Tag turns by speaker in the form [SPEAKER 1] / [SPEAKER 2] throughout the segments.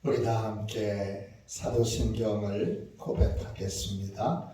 [SPEAKER 1] 우리 다 함께 사도신경을 고백하겠습니다.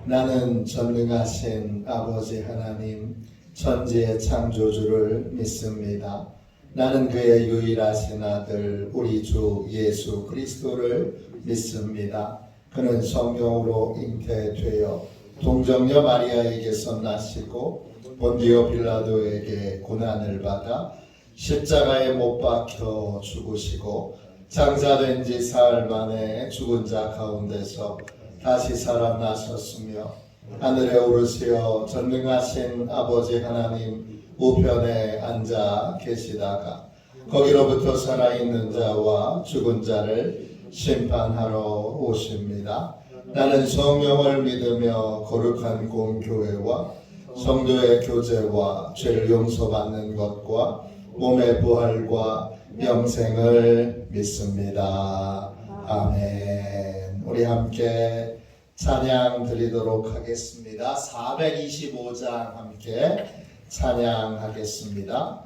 [SPEAKER 1] 나는 전능하신 아버지 하나님 천지의 창조주를 믿습니다. 나는 그의 유일하신 아들 우리 주 예수 그리스도를 믿습니다. 그는 성령으로 잉태되어 동정녀 마리아에게서 나시고 본디오 빌라도에게 고난을 받아 십자가에 못 박혀 죽으시고 장사된 지 사흘 만에 죽은 자 가운데서 다시 살아나셨으며 하늘에 오르시어 전능하신 아버지 하나님 우편에 앉아 계시다가 거기로부터 살아있는 자와 죽은 자를 심판하러 오십니다. 나는 성령을 믿으며 거룩한 공교회와 성도의 교제와 죄를 용서받는 것과 몸의 부활과 영생을 믿습니다. 아멘. 우리 함께 찬양 드리도록 하겠습니다. 425장 함께 찬양하겠습니다.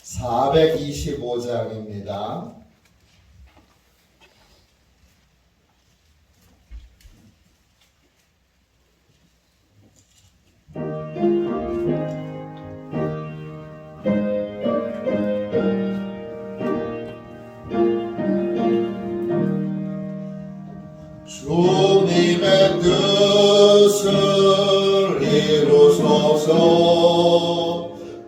[SPEAKER 1] 425장입니다. 주님의 뜻을 이루소서.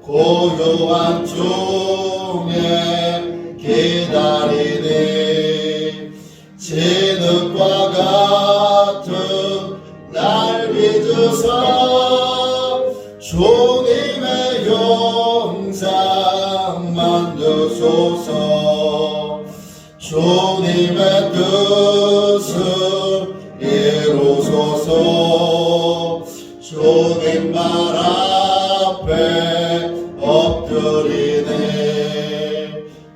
[SPEAKER 1] 고요한 중에 기다리니 진흙과 같은 날 빚으사 주님의 영상 만드소서. 주님의 뜻을 이루소서. 주님 말 앞에 엎드리네.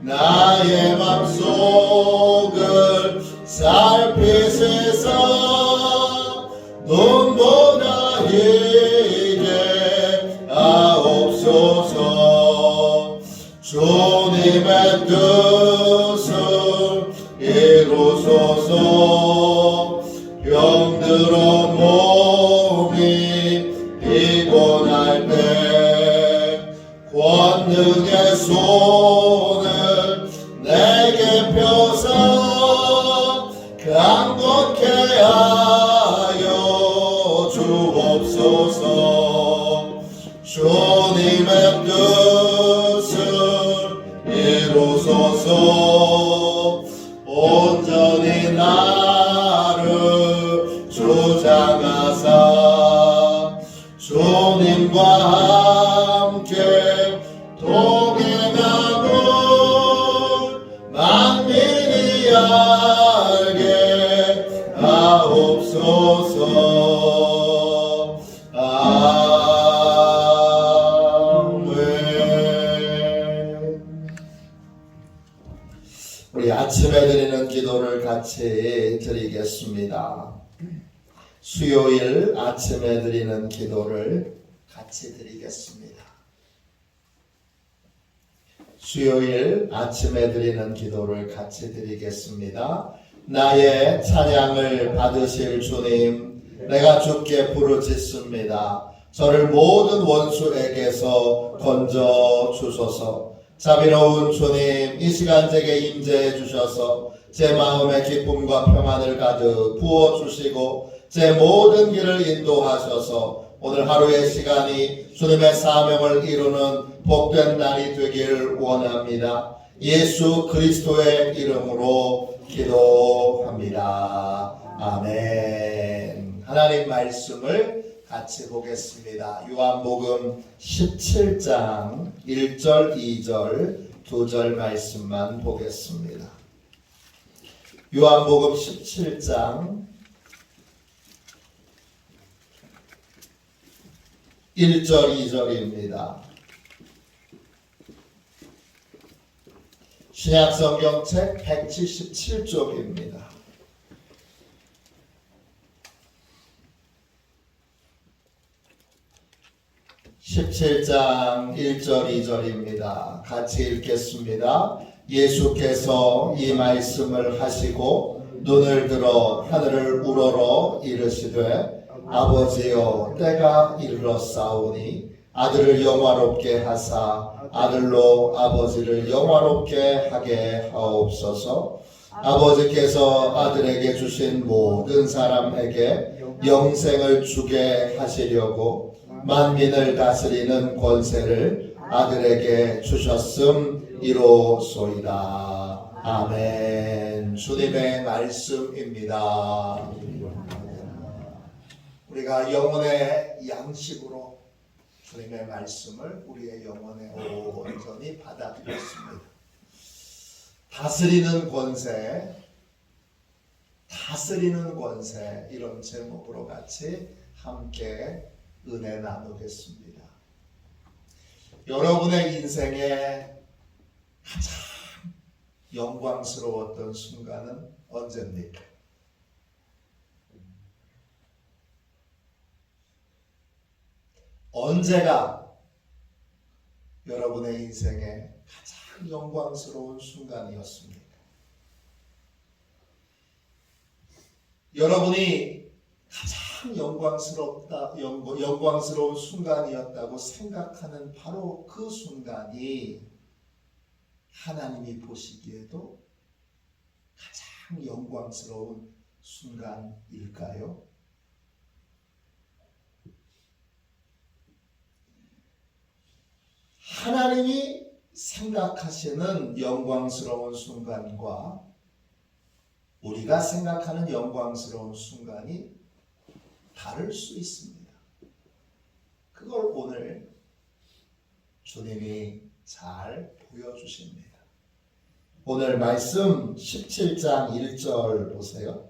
[SPEAKER 1] 나의 맘속을 살피시사 눈보다 희게 하옵소서. 주님의 뜻을 이루소서. 병들어 몸이 피곤할 때 권능의 손을 내게 펴서 강건케 하여 주옵소서. 주님의 뜻을 이루소서. 온전히 나를 주장하사 주님과 함께 동행하고 만민이 알게 하옵소서. 아멘. 우리 아침에 드리는 기도를 같이 드리겠습니다. 수요일 아침에 드리는 기도를 같이 드리겠습니다. 수요일 아침에 드리는 기도를 같이 드리겠습니다. 나의 찬양을 받으실 주님, 내가 주께 부르짖습니다. 저를 모든 원수에게서 건져 주소서. 자비로운 주님, 이 시간 제게 임재해 주셔서 제 마음에 기쁨과 평안을 가득 부어주시고 제 모든 길을 인도하셔서 오늘 하루의 시간이 주님의 사명을 이루는 복된 날이 되길 원합니다. 예수 그리스도의 이름으로 기도합니다. 아멘. 하나님 말씀을 같이 보겠습니다. 요한복음 17장 1절 2절 2절 말씀만 보겠습니다. 요한복음 17장 1절 2절입니다. 신약성경책 177쪽입니다. 17장 1절 2절입니다. 같이 읽겠습니다. 예수께서 이 말씀을 하시고 눈을 들어 하늘을 우러러 이르시되 아버지여 때가 이르렀사오니 아들을 영화롭게 하사 아들로 아버지를 영화롭게 하게 하옵소서. 아버지께서 아들에게 주신 모든 사람에게 영생을 주게 하시려고 만민을 다스리는 권세를 아들에게 주셨음 이로소이다. 아멘. 주님의 말씀입니다. 우리가 영혼의 양식으로 주님의 말씀을 우리의 영혼에 온전히 받아들였습니다. 다스리는 권세 이런 제목으로 같이 함께 은혜 나누겠습니다. 여러분의 인생에 가장 영광스러웠던 순간은 언제입니까? 언제가 여러분의 인생에 가장 영광스러운 순간이었습니까? 여러분이 가장 영광스러운 순간이었다고 생각하는 바로 그 순간이 하나님이 보시기에도 가장 영광스러운 순간일까요? 하나님이 생각하시는 영광스러운 순간과 우리가 생각하는 영광스러운 순간이 다를 수 있습니다. 그걸 오늘 주님이 잘 보여주십니다. 오늘 말씀 17장 1절 보세요.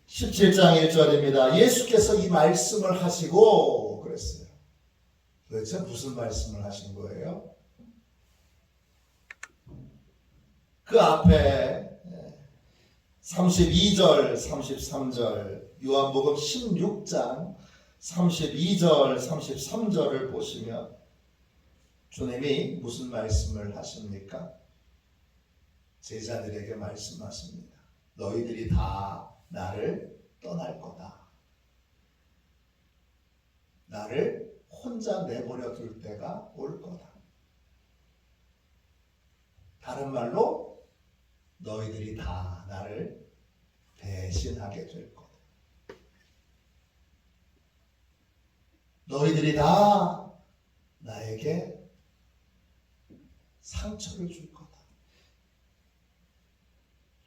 [SPEAKER 1] 17장 1절입니다. 예수께서 이 말씀을 하시고 그랬어요. 도대체 무슨 말씀을 하신 거예요? 그 앞에 32절, 33절, 요한복음 16장 32절, 33절을 보시면 주님이 무슨 말씀을 하십니까? 제자들에게 말씀하십니다. 너희들이 다 나를 떠날 거다. 나를 혼자 내버려 둘 때가 올 거다. 다른 말로 너희들이 다 나를 배신하게 될 거다. 너희들이 다 나에게 상처를 줄 거다.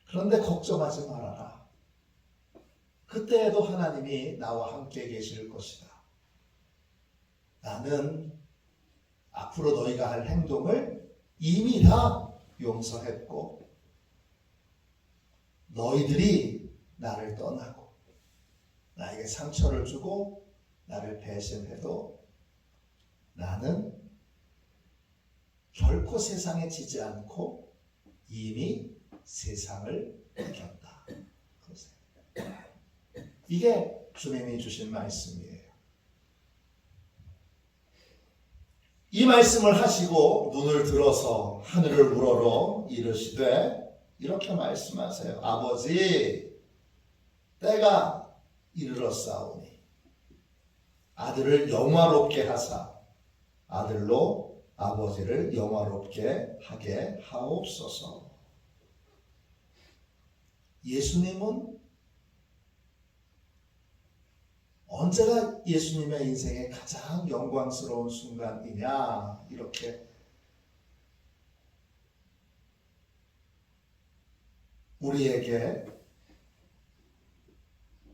[SPEAKER 1] 그런데 걱정하지 말아라. 그때에도 하나님이 나와 함께 계실 것이다. 나는 앞으로 너희가 할 행동을 이미 다 용서했고 너희들이 나를 떠나고 나에게 상처를 주고 나를 배신해도 나는 결코 세상에 지지 않고 이미 세상을 이겼다. 이게 주님이 주신 말씀이에요. 이 말씀을 하시고 눈을 들어서 하늘을 우러러 이르시되 이렇게 말씀하세요. 아버지, 때가 이르렀사오니 아들을 영화롭게 하사 아들로 아버지를 영화롭게 하게 하옵소서. 예수님은 언제가 예수님의 인생의 가장 영광스러운 순간이냐? 이렇게 우리에게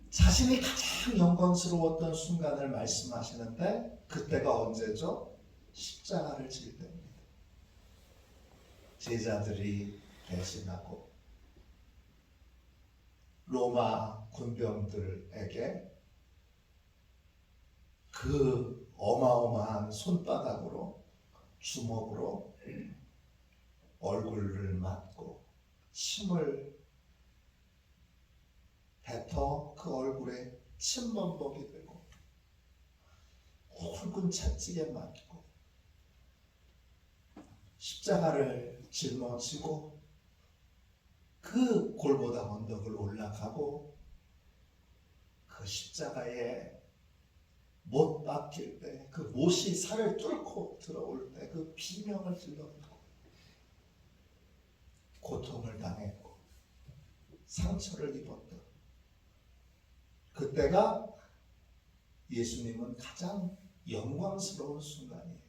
[SPEAKER 1] 자신이 가장 영광스러웠던 순간을 말씀하시는데 그때가 언제죠? 십자가를 질 때입니다. 제자들이 배신하고 로마 군병들에게 그 어마어마한 손바닥으로 주먹으로 얼굴을 맞고 침을 뱉어 그 얼굴에 침범벅이 되고 굵은 채찍에 맞고 십자가를 짊어지고 그 골고다 언덕을 올라가고 그 십자가에 못 박힐 때, 그 못이 살을 뚫고 들어올 때 그 비명을 질렀고 고통을 당했고 상처를 입었던 그때가 예수님은 가장 영광스러운 순간이에요.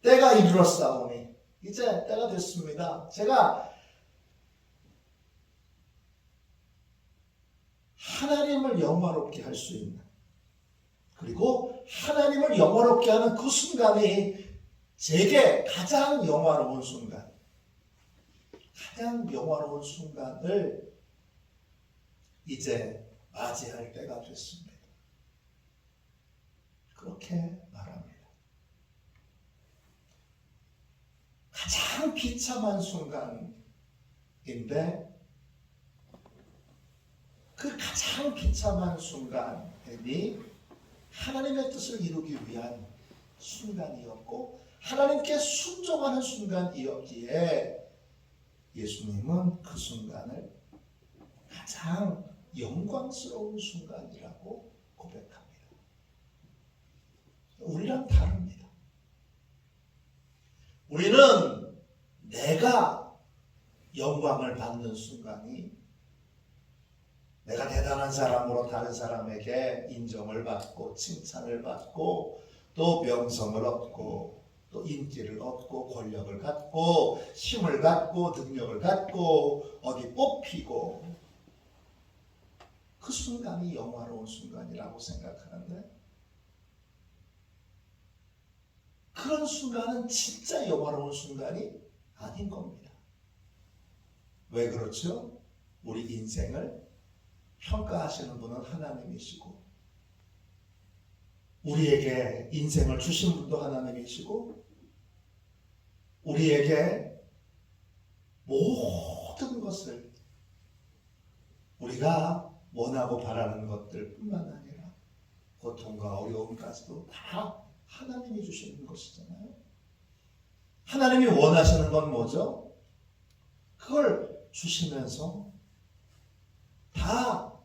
[SPEAKER 1] 때가 이르렀사오니 이제 때가 됐습니다. 제가 하나님을 영화롭게 할 수 있는, 그리고 하나님을 영화롭게 하는 그 순간이 제게 가장 영화로운 순간, 가장 영화로운 순간을 이제 맞이할 때가 됐습니다. 그렇게 말합니다. 가장 비참한 순간인데 그 가장 비참한 순간이 하나님의 뜻을 이루기 위한 순간이었고 하나님께 순종하는 순간이었기에 예수님은 그 순간을 가장 영광스러운 순간이라고 고백합니다. 우리랑 다릅니다. 우리는 내가 영광을 받는 순간이 내가 대단한 사람으로 다른 사람에게 인정을 받고 칭찬을 받고 또 명성을 얻고 또 인기를 얻고 권력을 갖고 힘을 갖고 능력을 갖고 어디 뽑히고 그 순간이 영화로운 순간이라고 생각하는데 그런 순간은 진짜 영화로운 순간이 아닌 겁니다. 왜 그렇죠? 우리 인생을 평가하시는 분은 하나님이시고 우리에게 인생을 주신 분도 하나님이시고 우리에게 모든 것을 우리가 원하고 바라는 것들 뿐만 아니라 고통과 어려움까지도 다 하나님이 주시는 것이잖아요. 하나님이 원하시는 건 뭐죠? 그걸 주시면서 다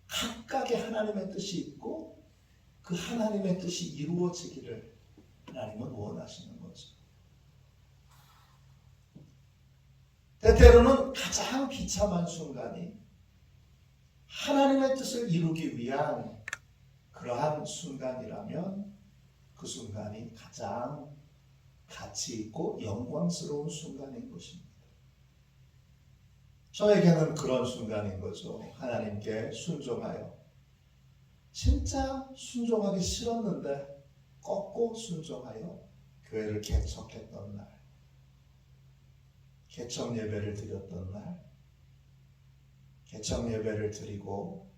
[SPEAKER 1] 각각의 하나님의 뜻이 있고 그 하나님의 뜻이 이루어지기를 하나님은 원하시는 거죠. 때때로는 가장 비참한 순간이 하나님의 뜻을 이루기 위한 그러한 순간이라면 그 순간이 가장 가치 있고 영광스러운 순간인 것입니다. 저에게는 그런 순간인 거죠. 하나님께 순종하여 진짜 순종하기 싫었는데 꺾고 순종하여 교회를 개척했던 날, 개척 예배를 드렸던 날, 개척 예배를 드리고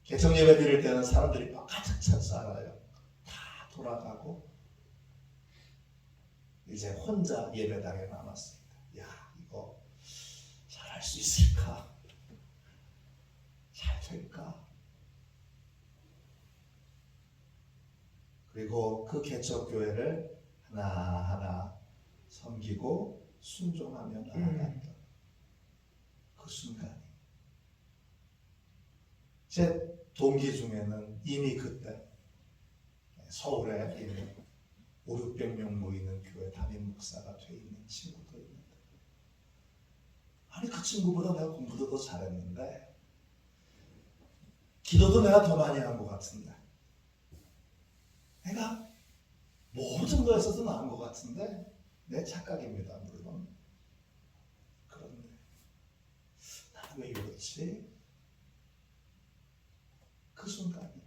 [SPEAKER 1] 개척 예배 드릴 때는 사람들이 막 가득 차서 알아요. 다 돌아가고 이제 혼자 예배당에 남았습니다. 야, 이거 잘할 수 있을까? 잘 될까? 그리고 그 개척교회를 하나하나 섬기고 순종하며 나아갔던 그 순간이 제 동기 중에는 이미 그때 서울에 이미 500~600명 모이는 교회 담임 목사가 돼 있는 친구도 있는데 아니 그 친구보다 내가 공부도 더 잘했는데 기도도 내가 더 많이 한 것 같은데 내가 모든 거에 있어서 나은 것 같은데 내 착각입니다. 물론 그런데 나는 왜 이렇지? 그 순간이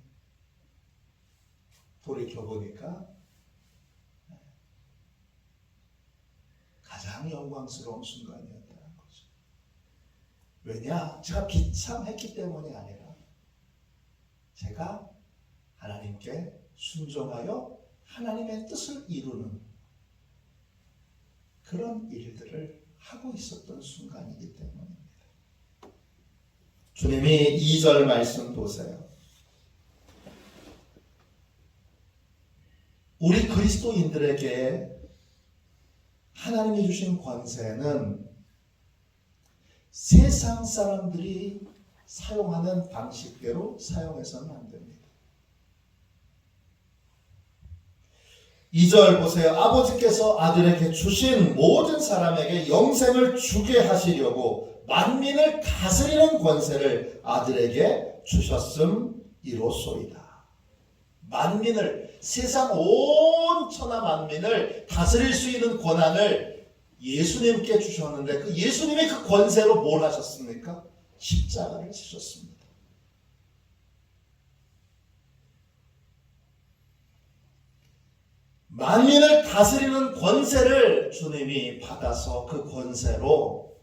[SPEAKER 1] 돌이켜보니까 가장 영광스러운 순간이었다는 거죠. 왜냐? 제가 비참했기 때문이 아니라 제가 하나님께 순종하여 하나님의 뜻을 이루는 그런 일들을 하고 있었던 순간이기 때문입니다. 주님이 2절 말씀 보세요. 우리 그리스도인들에게 하나님이 주신 권세는 세상 사람들이 사용하는 방식대로 사용해서는 안 됩니다. 2절 보세요. 아버지께서 아들에게 주신 모든 사람에게 영생을 주게 하시려고 만민을 다스리는 권세를 아들에게 주셨음이로소이다. 만민을, 세상 온 천하 만민을 다스릴 수 있는 권한을 예수님께 주셨는데 그 예수님의 그 권세로 뭘 하셨습니까? 십자가를 지셨습니다. 만민을 다스리는 권세를 주님이 받아서 그 권세로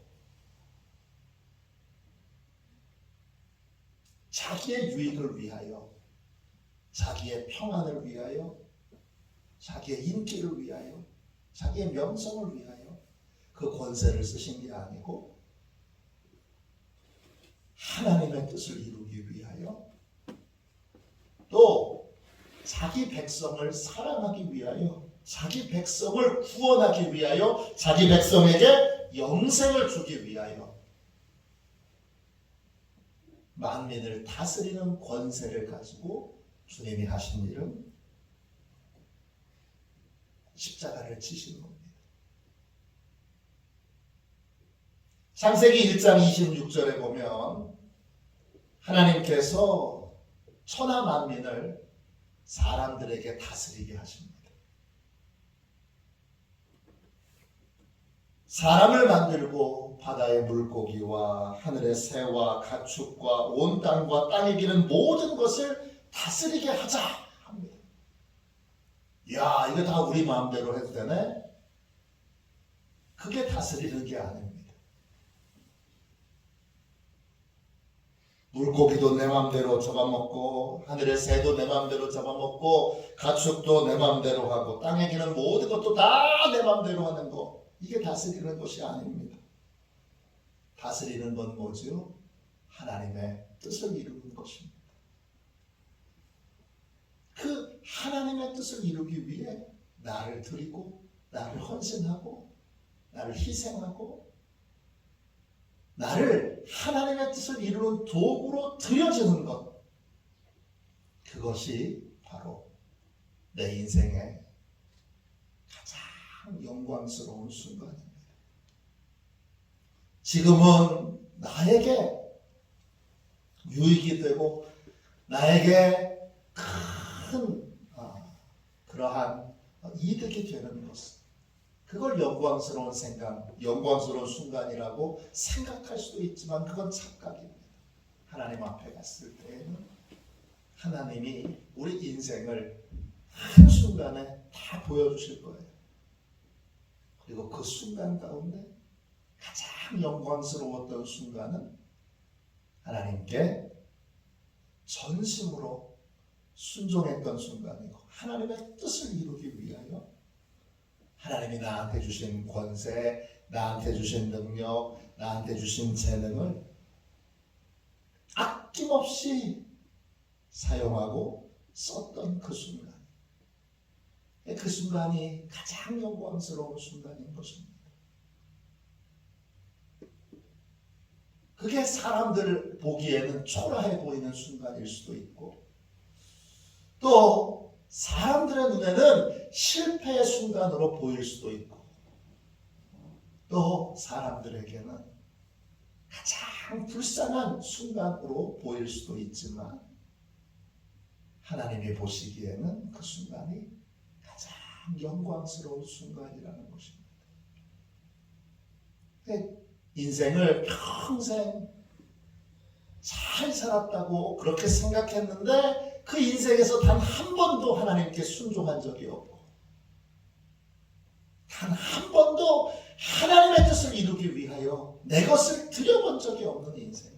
[SPEAKER 1] 자기의 유익을 위하여, 자기의 평안을 위하여, 자기의 인기를 위하여, 자기의 명성을 위하여 그 권세를 쓰신 게 아니고 하나님의 뜻을 이루기 위하여, 또 자기 백성을 사랑하기 위하여, 자기 백성을 구원하기 위하여, 자기 백성에게 영생을 주기 위하여 만민을 다스리는 권세를 가지고 주님이 하신 일은 십자가를 지신 겁니다. 창세기 1장 26절에 보면 하나님께서 천하 만민을 사람들에게 다스리게 하십니다. 사람을 만들고 바다의 물고기와 하늘의 새와 가축과 온 땅과 땅에 기는 모든 것을 다스리게 하자 합니다. 야, 이거 다 우리 마음대로 해도 되네? 그게 다스리는 게 아닙니다. 물고기도 내 맘대로 잡아먹고 하늘의 새도 내 맘대로 잡아먹고 가축도 내 맘대로 하고 땅에 기는 모든 것도 다 내 맘대로 하는 거, 이게 다스리는 것이 아닙니다. 다스리는 건 뭐죠? 하나님의 뜻을 이루는 것입니다. 그 하나님의 뜻을 이루기 위해 나를 드리고 나를 헌신하고 나를 희생하고 나를 하나님의 뜻을 이루는 도구로 드려지는 것, 그것이 바로 내 인생의 가장 영광스러운 순간입니다. 지금은 나에게 유익이 되고 나에게 큰 그러한 이득이 되는 것, 그걸 영광스러운 생각, 영광스러운 순간이라고 생각할 수도 있지만 그건 착각입니다. 하나님 앞에 갔을 때에는 하나님이 우리 인생을 한순간에 다 보여주실 거예요. 그리고 그 순간 가운데 가장 영광스러웠던 순간은 하나님께 전심으로 순종했던 순간이고 하나님의 뜻을 이루기 위하여 하나님이 나한테 주신 권세, 나한테 주신 능력, 나한테 주신 재능을 아낌없이 사용하고 썼던 그 순간, 그 순간이 가장 영광스러운 순간인 것입니다. 그게 사람들 보기에는 초라해 보이는 순간일 수도 있고 또 사람들의 눈에는 실패의 순간으로 보일 수도 있고 또 사람들에게는 가장 불쌍한 순간으로 보일 수도 있지만 하나님이 보시기에는 그 순간이 가장 영광스러운 순간이라는 것입니다. 인생을 평생 잘 살았다고 그렇게 생각했는데 그 인생에서 단 한 번도 하나님께 순종한 적이 없고 단 한 번도 하나님의 뜻을 이루기 위하여 내 것을 드려본 적이 없는 인생,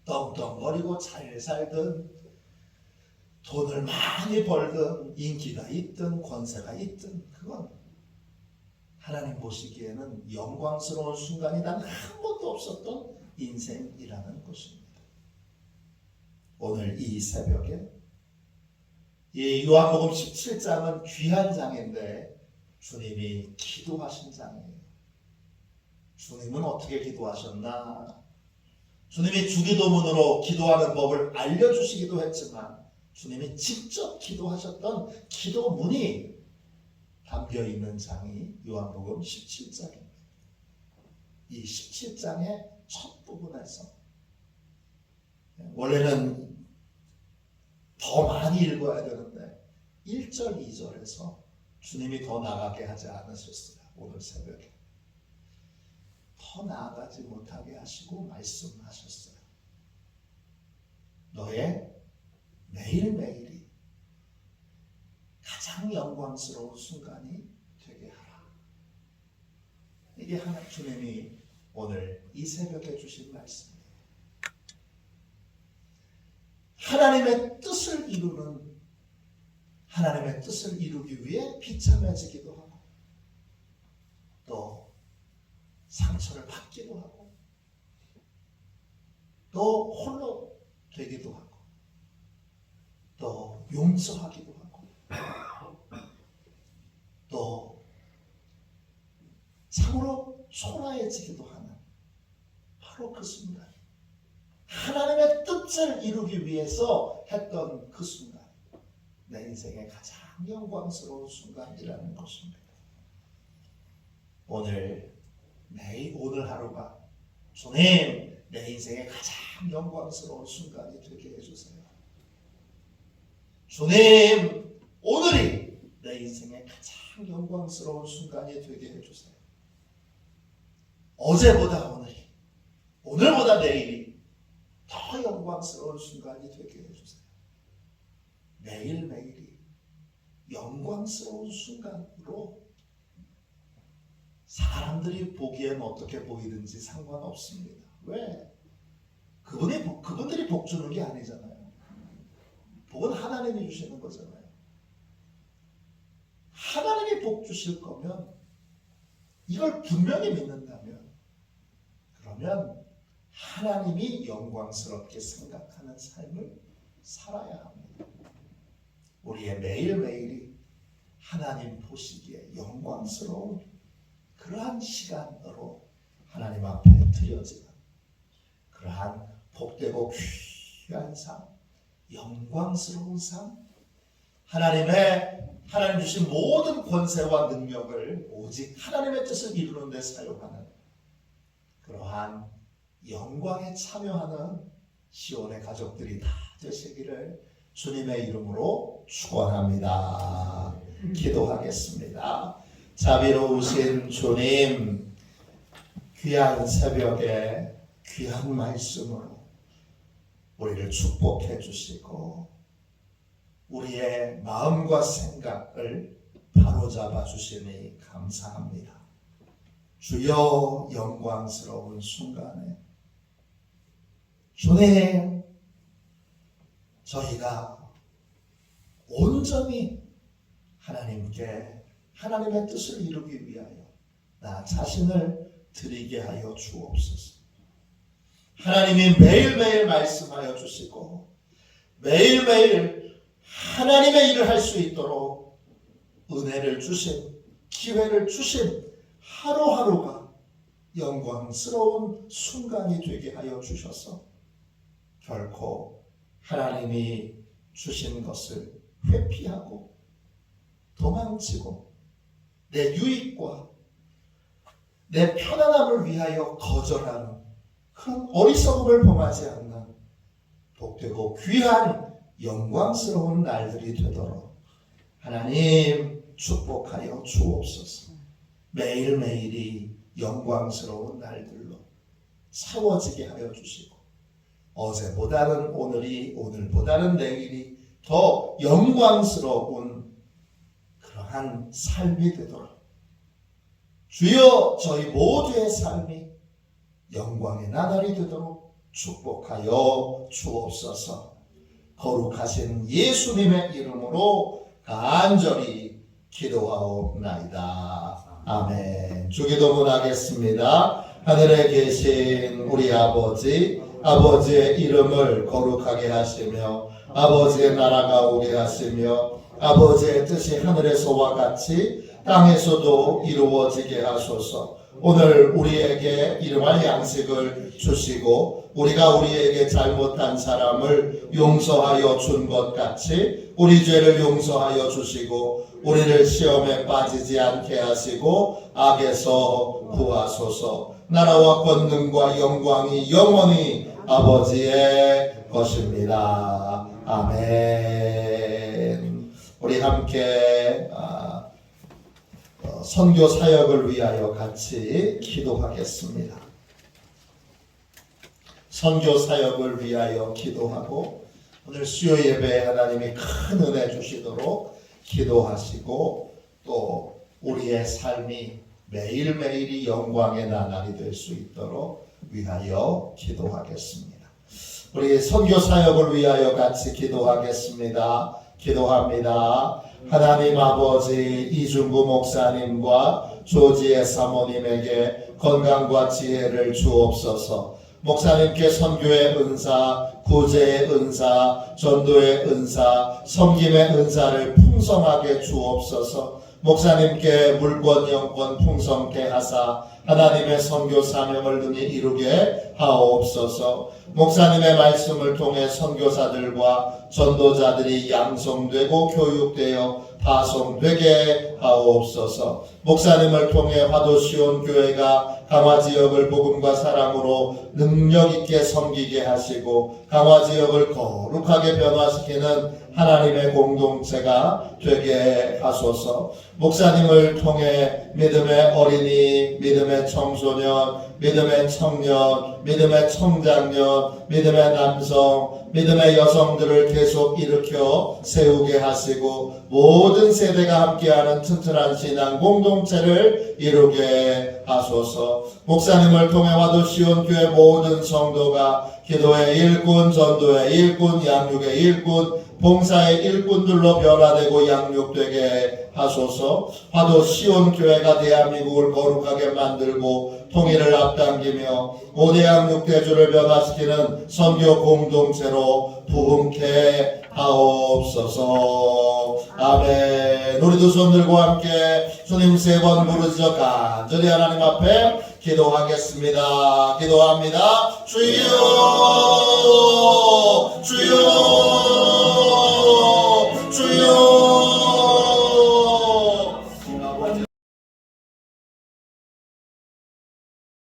[SPEAKER 1] 떵떵거리고 잘 살든 돈을 많이 벌든 인기가 있든 권세가 있든 그건 하나님 보시기에는 영광스러운 순간이 단 한 번도 없었던 인생이라는 것입니다. 오늘 이 새벽에 이 요한복음 17장은 귀한 장인데 주님이 기도하신 장이에요. 주님은 어떻게 기도하셨나? 주님이 주기도문으로 기도하는 법을 알려주시기도 했지만 주님이 직접 기도하셨던 기도문이 담겨있는 장이 요한복음 17장입니다. 이 17장의 첫 부분에서 원래는 더 많이 읽어야 되는데 1절, 2절에서 주님이 더 나가게 하지 않으셨어요. 오늘 새벽에 더 나아가지 못하게 하시고 말씀하셨어요. 너의 매일매일이 가장 영광스러운 순간이 되게 하라. 이게 하나님 주님이 오늘 이 새벽에 주신 말씀이에요. 하나님의 뜻을 이루기 위해 비참해지기도 하고 또 상처를 받기도 하고 또 홀로 되기도 하고 또 용서하기도 하고 또 참으로 초라해지기도 하는 바로 그 순간, 하나님의 뜻을 이루기 위해서 했던 그 순간, 내 인생의 가장 영광스러운 순간이라는 것입니다. 오늘 하루가 주님 내 인생의 가장 영광스러운 순간이 되게 해주세요. 주님 오늘이 내 인생의 가장 영광스러운 순간이 되게 해주세요. 어제보다 오늘이, 오늘보다 내일이 더 영광스러운 순간이 되게 해주세요. 매일매일이 영광스러운 순간으로 사람들이 보기엔 어떻게 보이든지 상관없습니다. 왜? 그분들이 복 주는 게 아니잖아요. 복은 하나님이 주시는 거잖아요. 하나님이 복 주실 거면, 이걸 분명히 믿는다면, 그러면 하나님이 영광스럽게 생각하는 삶을 살아야 합니다. 우리의 매일매일이 하나님 보시기에 영광스러운 그러한 시간으로 하나님 앞에 드려지는 그러한 복되고 귀한 삶, 영광스러운 삶, 하나님 주신 모든 권세와 능력을 오직 하나님의 뜻을 이루는 데 사용하는 그러한 영광에 참여하는 시온의 가족들이 다 되시기를 주님의 이름으로 축원합니다. 기도하겠습니다. 자비로우신 주님, 귀한 새벽에 귀한 말씀으로 우리를 축복해 주시고 우리의 마음과 생각을 바로잡아 주시니 감사합니다. 주여, 영광스러운 순간에 주님, 저희가 온전히 하나님께 하나님의 뜻을 이루기 위하여 나 자신을 드리게 하여 주옵소서. 하나님이 매일매일 말씀하여 주시고 매일매일 하나님의 일을 할 수 있도록 은혜를 주신, 기회를 주신 하루하루가 영광스러운 순간이 되게 하여 주셔서 결코 하나님이 주신 것을 회피하고 도망치고 내 유익과 내 편안함을 위하여 거절하는 그런 어리석음을 범하지 않는 복되고 귀한 영광스러운 날들이 되도록 하나님 축복하여 주옵소서. 매일매일이 영광스러운 날들로 채워지게 하여 주시고 어제보다는 오늘이, 오늘보다는 내일이 더 영광스러운 그러한 삶이 되도록 주여, 저희 모두의 삶이 영광의 나날이 되도록 축복하여 주옵소서. 거룩하신 예수님의 이름으로 간절히 기도하옵나이다. 아멘. 주기도문 하겠습니다. 하늘에 계신 우리 아버지, 아버지의 이름을 거룩하게 하시며 아버지의 나라가 오게 하시며 아버지의 뜻이 하늘에서와 같이 땅에서도 이루어지게 하소서. 오늘 우리에게 일용할 양식을 주시고 우리가 우리에게 잘못한 사람을 용서하여 준 것 같이 우리 죄를 용서하여 주시고 우리를 시험에 빠지지 않게 하시고 악에서 구하소서. 나라와 권능과 영광이 영원히 아버지의 것입니다. 아멘. 우리 함께 선교 사역을 위하여 같이 기도하겠습니다. 선교 사역을 위하여 기도하고 오늘 수요 예배에 하나님이 큰 은혜 주시도록 기도하시고 또 우리의 삶이 매일매일이 영광의 나날이 될 수 있도록 위하여 기도하겠습니다. 우리 선교 사역을 위하여 같이 기도하겠습니다. 기도합니다. 하나님 아버지, 이중구 목사님과 조지의 사모님에게 건강과 지혜를 주옵소서. 목사님께 선교의 은사, 구제의 은사, 전도의 은사, 섬김의 은사를 풍성하게 주옵소서. 목사님께 물권 영권 풍성케 하사 하나님의 선교 사명을 능히 이루게 하옵소서. 목사님의 말씀을 통해 선교사들과 전도자들이 양성되고 교육되어 파송되게 하옵소서. 목사님을 통해 화도시온교회가 강화지역을 복음과 사랑으로 능력있게 섬기게 하시고 강화지역을 거룩하게 변화시키는 하나님의 공동체가 되게 하소서. 목사님을 통해 믿음의 어린이, 믿음의 청소년, 믿음의 청년, 믿음의 청장년, 믿음의 남성, 믿음의 여성들을 계속 일으켜 세우게 하시고 모든 세대가 함께하는 튼튼한 신앙 공동체를 이루게 하소서. 목사님을 통해 화도시온교회 모든 성도가 기도의 일꾼, 전도의 일꾼, 양육의 일꾼, 봉사의 일꾼들로 변화되고 양육되게 하소서. 화도시온교회가 대한민국을 거룩하게 만들고 통일을 앞당기며 고대양 육대주를 변화시키는 선교 공동체로 부흥케 하옵소서. 아멘. 우리 두 손 들고 함께 주님 세 번 부르짖어 간절히 하나님 앞에 기도하겠습니다. 기도합니다. 주여, 주여.